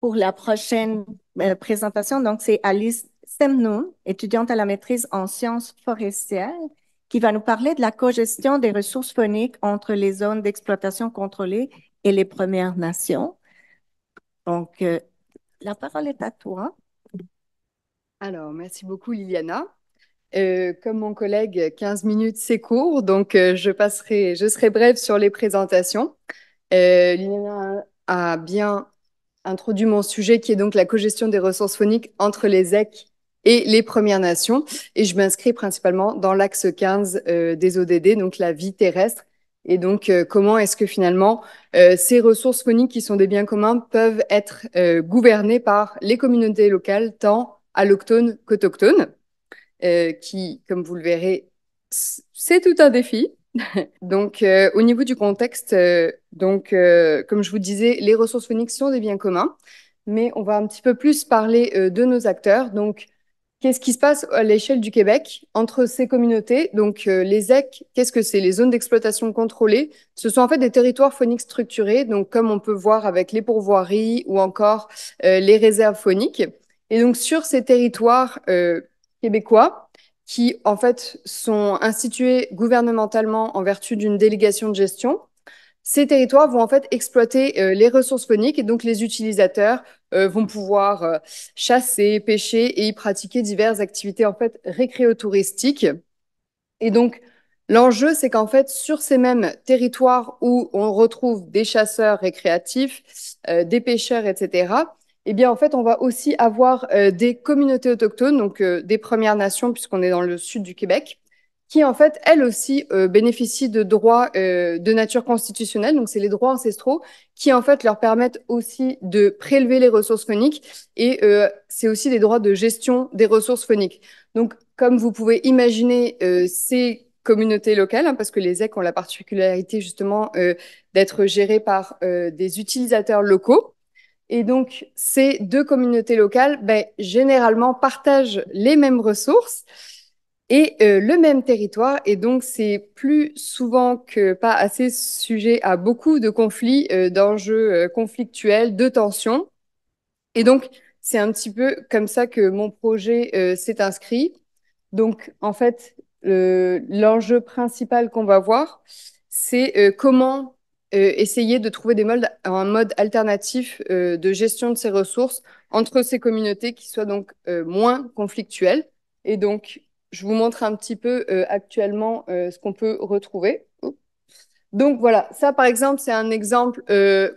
pour la prochaine présentation. Donc, c'est Alice Semnoun, étudiante à la maîtrise en sciences forestières, qui va nous parler de la cogestion des ressources phoniques entre les zones d'exploitation contrôlée et les Premières Nations. Donc, la parole est à toi. Alors, merci beaucoup Liliana. Comme mon collègue, 15 minutes, c'est court, donc je serai brève sur les présentations. Liliana a bien introduit mon sujet qui est donc la cogestion des ressources phoniques entre les ZEC et les Premières Nations. Et je m'inscris principalement dans l'axe 15 des ODD, donc la vie terrestre. Et donc, comment est-ce que finalement ces ressources phoniques qui sont des biens communs peuvent être gouvernées par les communautés locales, tant allochtones qu'autochtones, qui, comme vous le verrez, c'est tout un défi. Donc, au niveau du contexte, comme je vous disais, les ressources phoniques sont des biens communs, mais on va un petit peu plus parler de nos acteurs. Donc, qu'est-ce qui se passe à l'échelle du Québec entre ces communautés? Donc, les ZEC, qu'est-ce que c'est? Les zones d'exploitation contrôlée, ce sont en fait des territoires phoniques structurés, donc comme on peut voir avec les pourvoiries ou encore les réserves phoniques. Et donc, sur ces territoires québécois, qui en fait sont institués gouvernementalement en vertu d'une délégation de gestion, ces territoires vont en fait exploiter les ressources phoniques et donc les utilisateurs vont pouvoir chasser, pêcher et y pratiquer diverses activités en fait récréotouristiques. Et donc l'enjeu, c'est qu'en fait sur ces mêmes territoires où on retrouve des chasseurs récréatifs, des pêcheurs, etc. Eh bien, en fait, on va aussi avoir des communautés autochtones, donc des Premières Nations, puisqu'on est dans le sud du Québec, qui en fait, elles aussi, bénéficient de droits de nature constitutionnelle. Donc, c'est les droits ancestraux qui en fait leur permettent aussi de prélever les ressources phoniques et c'est aussi des droits de gestion des ressources phoniques. Donc, comme vous pouvez imaginer, ces communautés locales, hein, parce que les ZEC ont la particularité justement d'être gérées par des utilisateurs locaux. Et donc, ces deux communautés locales, ben, généralement, partagent les mêmes ressources et le même territoire. Et donc, c'est plus souvent que pas assez sujet à beaucoup de conflits, d'enjeux conflictuels, de tensions. Et donc, c'est un petit peu comme ça que mon projet s'est inscrit. Donc, en fait, l'enjeu principal qu'on va voir, c'est comment essayer de trouver un mode alternatif de gestion de ces ressources entre ces communautés qui soient donc moins conflictuelles. Et donc, je vous montre un petit peu actuellement ce qu'on peut retrouver. Donc voilà, ça par exemple, c'est un exemple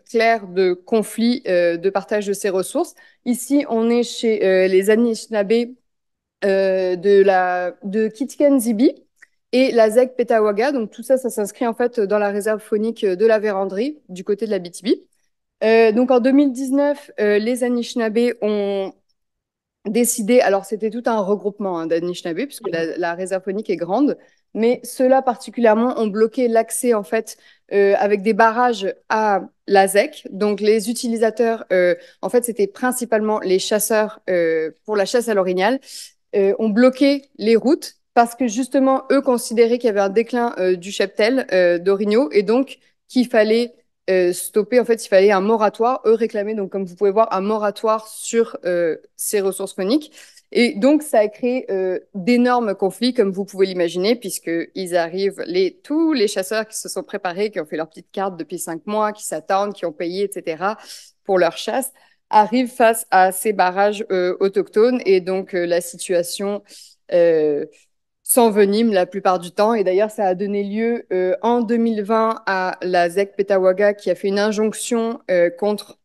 clair de conflit de partage de ces ressources. Ici, on est chez les Anishinabés de Kitken-Zibi et la ZEC Petawaga. Donc tout ça, ça s'inscrit en fait dans la réserve faunique de la Vérandrie, du côté de la BTB. Donc en 2019, les Anishinabés ont décidé, alors c'était tout un regroupement hein, d'Anishinabés, puisque la réserve faunique est grande, mais ceux-là particulièrement ont bloqué l'accès en fait avec des barrages à la ZEC. Donc les utilisateurs, en fait c'était principalement les chasseurs pour la chasse à l'orignal, ont bloqué les routes parce que justement, eux considéraient qu'il y avait un déclin du cheptel d'orignaux et donc qu'il fallait stopper. En fait, il fallait un moratoire. Eux réclamaient, donc, comme vous pouvez voir, un moratoire sur ces ressources phoniques. Et donc, ça a créé d'énormes conflits, comme vous pouvez l'imaginer, puisqu'ils arrivent, tous les chasseurs qui se sont préparés, qui ont fait leur petite carte depuis 5 mois, qui s'attendent, qui ont payé, etc., pour leur chasse, arrivent face à ces barrages autochtones et donc la situation euh, s'envenime la plupart du temps. Et d'ailleurs, ça a donné lieu en 2020 à la ZEC Petawaga qui a fait une injonction contre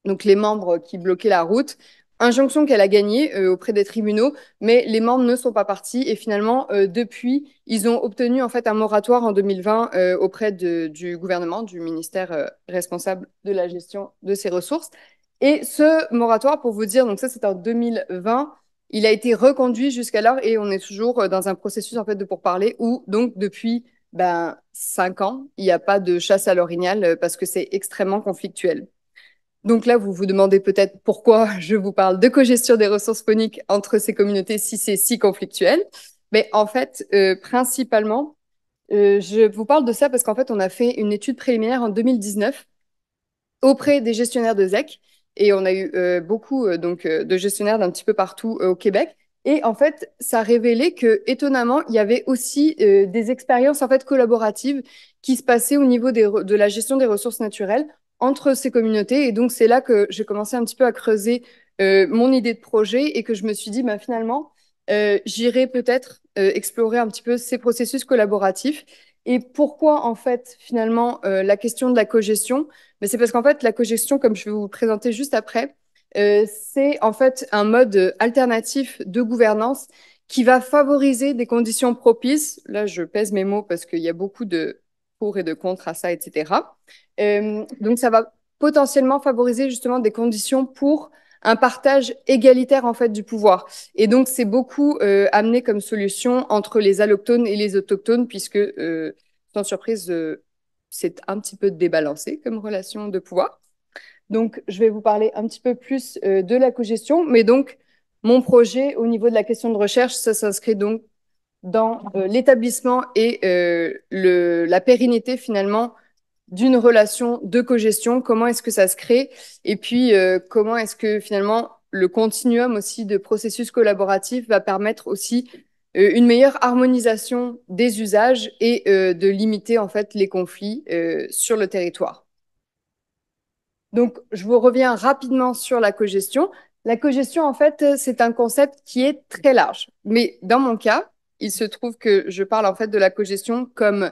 donc les membres qui bloquaient la route. Injonction qu'elle a gagnée auprès des tribunaux, mais les membres ne sont pas partis et finalement, depuis, ils ont obtenu en fait un moratoire en 2020 auprès du gouvernement, du ministère responsable de la gestion de ces ressources. Et ce moratoire, pour vous dire, donc ça c'est en 2020, il a été reconduit jusqu'alors et on est toujours dans un processus en fait de pourparlers où donc depuis 5 ans, il n'y a pas de chasse à l'orignal parce que c'est extrêmement conflictuel. Donc là, vous vous demandez peut-être pourquoi je vous parle de cogestion des ressources phoniques entre ces communautés si c'est si conflictuel. Mais en fait, principalement, je vous parle de ça parce qu'en fait, on a fait une étude préliminaire en 2019 auprès des gestionnaires de ZEC et on a eu beaucoup de gestionnaires d'un petit peu partout au Québec. Et en fait, ça a révélé que, étonnamment, il y avait aussi des expériences en fait collaboratives qui se passaient au niveau de la gestion des ressources naturelles entre ces communautés. Et donc, c'est là que j'ai commencé un petit peu à creuser mon idée de projet et que je me suis dit, bah, finalement, j'irai peut-être explorer un petit peu ces processus collaboratifs. Et pourquoi, en fait, finalement, la question de la cogestion? Mais c'est parce qu'en fait, la cogestion, comme je vais vous le présenter juste après, c'est en fait un mode alternatif de gouvernance qui va favoriser des conditions propices. Là, je pèse mes mots parce qu'il y a beaucoup de pour et de contre à ça, etc. Donc, ça va potentiellement favoriser justement des conditions pour un partage égalitaire en fait du pouvoir. Et donc, c'est beaucoup amené comme solution entre les allochtones et les autochtones, puisque, sans surprise, c'est un petit peu débalancé comme relation de pouvoir. Donc, je vais vous parler un petit peu plus de la cogestion. Mais donc, mon projet au niveau de la question de recherche, ça s'inscrit donc dans l'établissement et la pérennité finalement d'une relation de cogestion. Comment est-ce que ça se crée? Et puis, comment est-ce que finalement le continuum aussi de processus collaboratifs va permettre aussi une meilleure harmonisation des usages et de limiter en fait les conflits sur le territoire. Donc, je vous reviens rapidement sur la cogestion. La cogestion, en fait, c'est un concept qui est très large. Mais dans mon cas, il se trouve que je parle en fait de la cogestion comme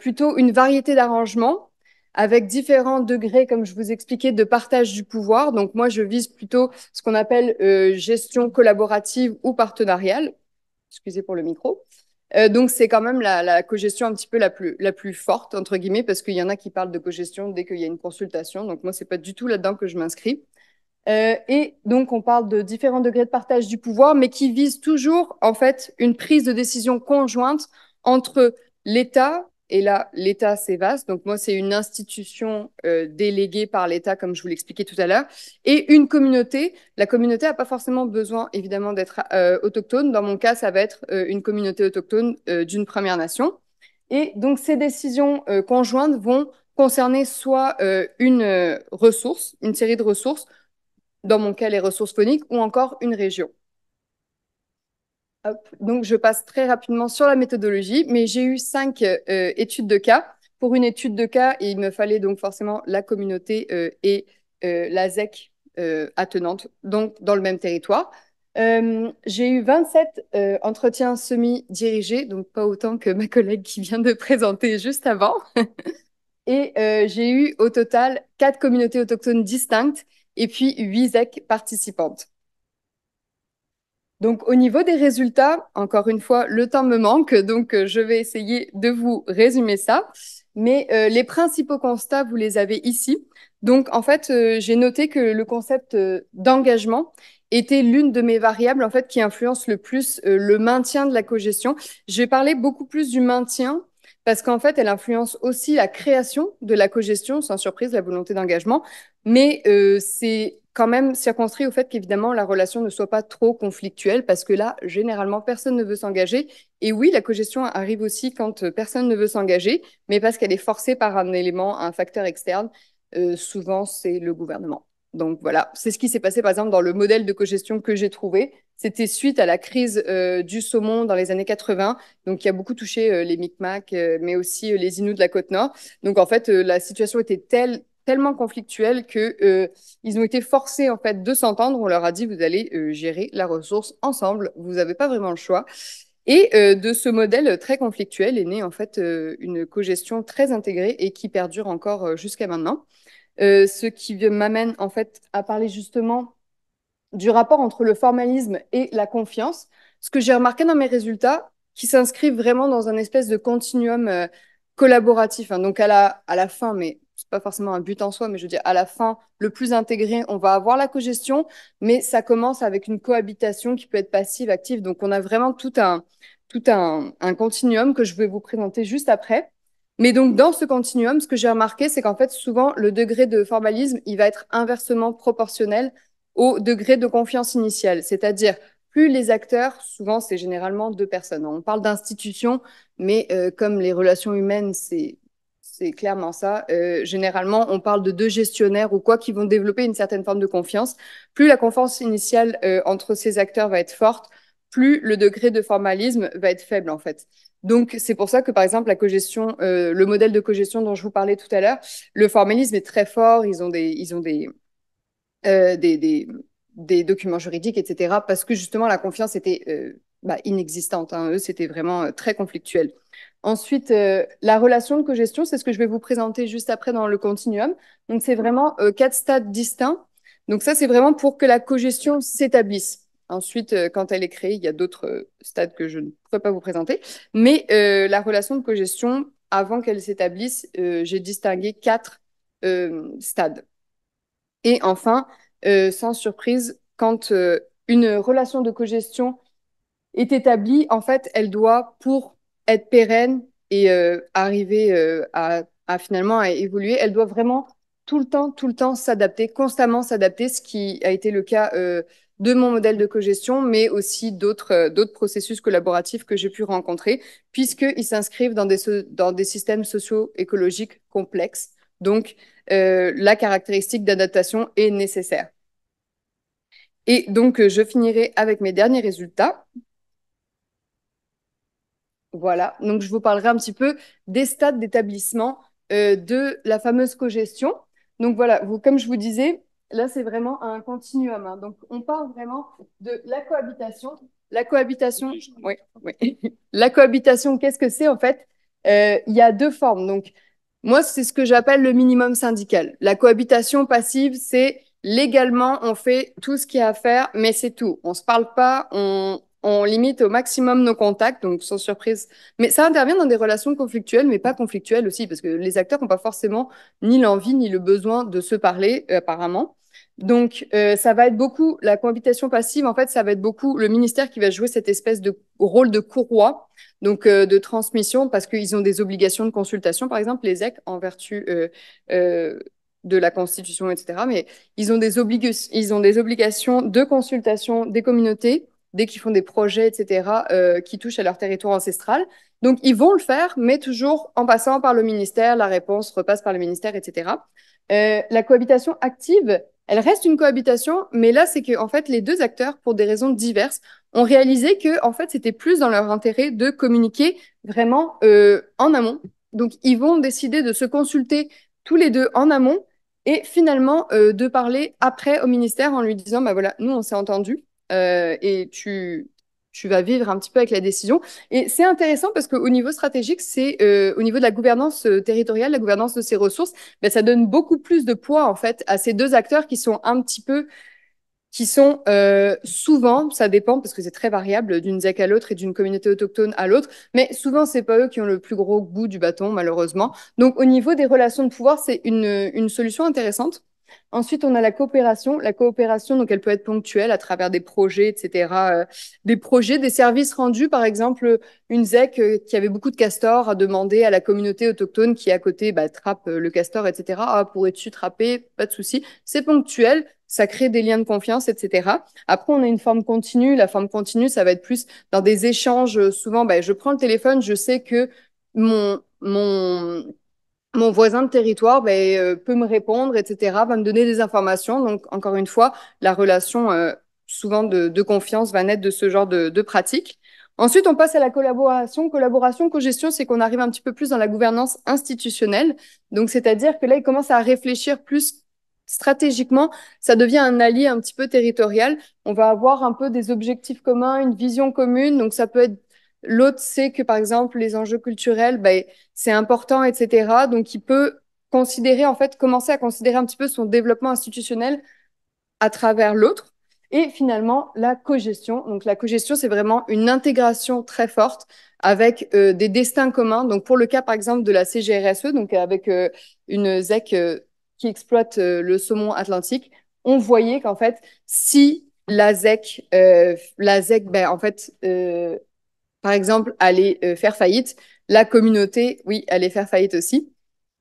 plutôt une variété d'arrangements avec différents degrés, comme je vous expliquais, de partage du pouvoir. Donc, moi, je vise plutôt ce qu'on appelle gestion collaborative ou partenariale. Excusez pour le micro. Donc, c'est quand même la cogestion un petit peu la plus forte, entre guillemets, parce qu'il y en a qui parlent de cogestion dès qu'il y a une consultation. Donc, moi, c'est pas du tout là-dedans que je m'inscris. Et donc, on parle de différents degrés de partage du pouvoir, mais qui visent toujours, en fait, une prise de décision conjointe entre l'État, et là, l'État, c'est vaste, donc moi, c'est une institution déléguée par l'État, comme je vous l'expliquais tout à l'heure, et une communauté. La communauté n'a pas forcément besoin, évidemment, d'être autochtone. Dans mon cas, ça va être une communauté autochtone d'une Première Nation. Et donc, ces décisions conjointes vont concerner soit une ressource, une série de ressources, dans mon cas les ressources phoniques, ou encore une région. Hop. Donc, je passe très rapidement sur la méthodologie, mais j'ai eu 5 études de cas. Pour une étude de cas, il me fallait donc forcément la communauté et la ZEC attenante, donc dans le même territoire. J'ai eu 27 entretiens semi-dirigés, donc pas autant que ma collègue qui vient de présenter juste avant. Et j'ai eu au total 4 communautés autochtones distinctes et puis 8 ZEC participantes. Donc, au niveau des résultats, encore une fois, le temps me manque, donc je vais essayer de vous résumer ça. Mais les principaux constats, vous les avez ici. Donc, en fait, j'ai noté que le concept d'engagement était l'une de mes variables, en fait, qui influence le plus le maintien de la cogestion. Je vais parler beaucoup plus du maintien parce qu'en fait, elle influence aussi la création de la cogestion, sans surprise, la volonté d'engagement. Mais c'est quand même circonscrit au fait qu'évidemment la relation ne soit pas trop conflictuelle parce que là, généralement, personne ne veut s'engager. Et oui, la cogestion arrive aussi quand personne ne veut s'engager, mais parce qu'elle est forcée par un élément, un facteur externe. Souvent, c'est le gouvernement. Donc voilà, c'est ce qui s'est passé par exemple dans le modèle de cogestion que j'ai trouvé. C'était suite à la crise du saumon dans les années 80, donc qui a beaucoup touché les Micmacs, mais aussi les Inuits de la Côte-Nord. Donc en fait, la situation était tellement conflictuelle que ils ont été forcés en fait de s'entendre. On leur a dit vous allez gérer la ressource ensemble, vous n'avez pas vraiment le choix. Et de ce modèle très conflictuel est née en fait une cogestion très intégrée et qui perdure encore jusqu'à maintenant. Ce qui m'amène en fait à parler justement du rapport entre le formalisme et la confiance. Ce que j'ai remarqué dans mes résultats, qui s'inscrivent vraiment dans un espèce de continuum collaboratif. Hein. Donc à la fin, mais c'est pas forcément un but en soi, mais je veux dire à la fin, le plus intégré, on va avoir la cogestion, mais ça commence avec une cohabitation qui peut être passive, active. Donc on a vraiment un continuum que je vais vous présenter juste après. Mais donc, dans ce continuum, ce que j'ai remarqué, c'est qu'en fait, souvent, le degré de formalisme, il va être inversement proportionnel au degré de confiance initiale. C'est-à-dire, plus les acteurs, souvent c'est généralement deux personnes. On parle d'institutions, mais comme les relations humaines, c'est clairement ça. Généralement, on parle de deux gestionnaires ou quoi qui vont développer une certaine forme de confiance. Plus la confiance initiale entre ces acteurs va être forte, plus le degré de formalisme va être faible en fait. Donc, c'est pour ça que, par exemple, la cogestion, le modèle de cogestion dont je vous parlais tout à l'heure, le formalisme est très fort. Ils ont euh, des, des, des documents juridiques, etc. Parce que justement, la confiance était inexistante. Hein. Eux, c'était vraiment très conflictuel. Ensuite, la relation de cogestion, c'est ce que je vais vous présenter juste après dans le continuum. Donc, c'est vraiment quatre stades distincts. Donc, ça, c'est vraiment pour que la cogestion s'établisse. Ensuite, quand elle est créée, il y a d'autres stades que je ne pourrais pas vous présenter. Mais la relation de cogestion, avant qu'elle s'établisse, j'ai distingué quatre stades. Et enfin, sans surprise, quand une relation de cogestion est établie, en fait, elle doit, pour être pérenne et arriver à finalement à évoluer, elle doit vraiment tout le temps s'adapter, constamment s'adapter, ce qui a été le cas de mon modèle de cogestion, mais aussi d'autres processus collaboratifs que j'ai pu rencontrer, puisqu'ils s'inscrivent dans des systèmes socio-écologiques complexes. Donc, la caractéristique d'adaptation est nécessaire. Et donc, je finirai avec mes derniers résultats. Voilà, donc je vous parlerai un petit peu des stades d'établissement de la fameuse cogestion. Donc voilà, comme je vous disais, là c'est vraiment un continuum. Hein. Donc on parle vraiment de la cohabitation. La cohabitation, oui, oui. La cohabitation, qu'est-ce que c'est en fait? Il y a deux formes. Donc moi, c'est ce que j'appelle le minimum syndical. La cohabitation passive, c'est légalement, on fait tout ce qu'il y a à faire, mais c'est tout. On se parle pas, on limite au maximum nos contacts, donc sans surprise. Mais ça intervient dans des relations conflictuelles, mais pas conflictuelles aussi, parce que les acteurs n'ont pas forcément ni l'envie ni le besoin de se parler, apparemment. Donc, ça va être beaucoup, la cohabitation passive, en fait, ça va être beaucoup le ministère qui va jouer cette espèce de rôle de courroie, donc de transmission, parce qu'ils ont des obligations de consultation, par exemple, les ZEC, en vertu euh, de la Constitution, etc. Mais ils ont des obligations de consultation des communautés dès qu'ils font des projets, etc., qui touchent à leur territoire ancestral. Donc, ils vont le faire, mais toujours en passant par le ministère, la réponse repasse par le ministère, etc. La cohabitation active, elle reste une cohabitation, mais là, c'est que en fait, les deux acteurs, pour des raisons diverses, ont réalisé que en fait, c'était plus dans leur intérêt de communiquer vraiment en amont. Donc, ils vont décider de se consulter tous les deux en amont et finalement de parler après au ministère en lui disant, bah voilà, nous, on s'est entendu et tu vas vivre un petit peu avec la décision. Et c'est intéressant parce qu'au niveau stratégique, c'est au niveau de la gouvernance territoriale, la gouvernance de ces ressources, ben, ça donne beaucoup plus de poids en fait à ces deux acteurs qui sont un petit peu, qui sont souvent, ça dépend parce que c'est très variable d'une ZEC à l'autre et d'une communauté autochtone à l'autre, mais souvent c'est pas eux qui ont le plus gros bout du bâton malheureusement. Donc au niveau des relations de pouvoir, c'est une solution intéressante. Ensuite, on a la coopération. La coopération, donc, elle peut être ponctuelle à travers des projets, etc. Des projets, des services rendus. Par exemple, une ZEC qui avait beaucoup de castors a demandé à la communauté autochtone qui est à côté, bah, trappe le castor, etc. Ah, pourrais-tu trapper? Pas de souci. C'est ponctuel. Ça crée des liens de confiance, etc. Après, on a une forme continue. La forme continue, ça va être plus dans des échanges. Souvent, bah, je prends le téléphone, je sais que mon voisin de territoire ben, peut me répondre, etc., va me donner des informations. Donc, encore une fois, la relation souvent de confiance va naître de ce genre de pratique. Ensuite, on passe à la collaboration. Collaboration, co-gestion, c'est qu'on arrive un petit peu plus dans la gouvernance institutionnelle. Donc, c'est-à-dire que là, il commence à réfléchir plus stratégiquement. Ça devient un allié un petit peu territorial. On va avoir un peu des objectifs communs, une vision commune. Donc, ça peut être l'autre sait que, par exemple, les enjeux culturels, ben, c'est important, etc. Donc, il peut considérer, en fait, commencer à considérer un petit peu son développement institutionnel à travers l'autre. Et finalement, la cogestion. Donc, la cogestion, c'est vraiment une intégration très forte avec des destins communs. Donc, pour le cas, par exemple, de la CGRSE, donc avec une ZEC qui exploite le saumon atlantique, on voyait qu'en fait, si la ZEC, ben, en fait, par exemple, allait faire faillite, la communauté, oui, allait faire faillite aussi.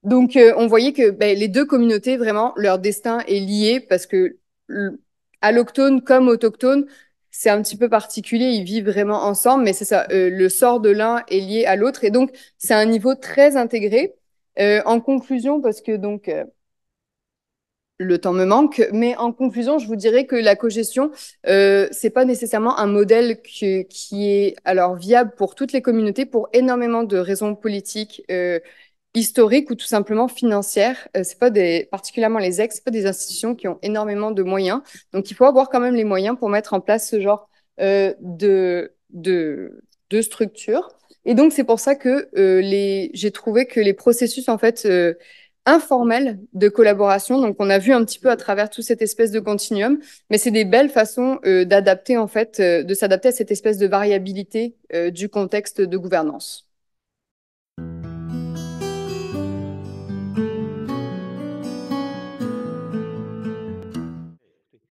Donc, on voyait que ben, les deux communautés, vraiment, leur destin est lié parce que allochtones comme autochtones, c'est un petit peu particulier, ils vivent vraiment ensemble, mais c'est ça, le sort de l'un est lié à l'autre. Et donc, c'est un niveau très intégré. En conclusion, parce que donc le temps me manque, mais en conclusion, je vous dirais que la cogestion, c'est pas nécessairement un modèle qui est alors viable pour toutes les communautés pour énormément de raisons politiques, historiques ou tout simplement financières. C'est pas des, particulièrement les ex, c'est pas des institutions qui ont énormément de moyens. Donc, il faut avoir quand même les moyens pour mettre en place ce genre de structure. Et donc, c'est pour ça que j'ai trouvé que les processus, en fait, informels de collaboration, donc on a vu un petit peu à travers toute cette espèce de continuum, mais c'est des belles façons d'adapter, en fait, de s'adapter à cette espèce de variabilité du contexte de gouvernance.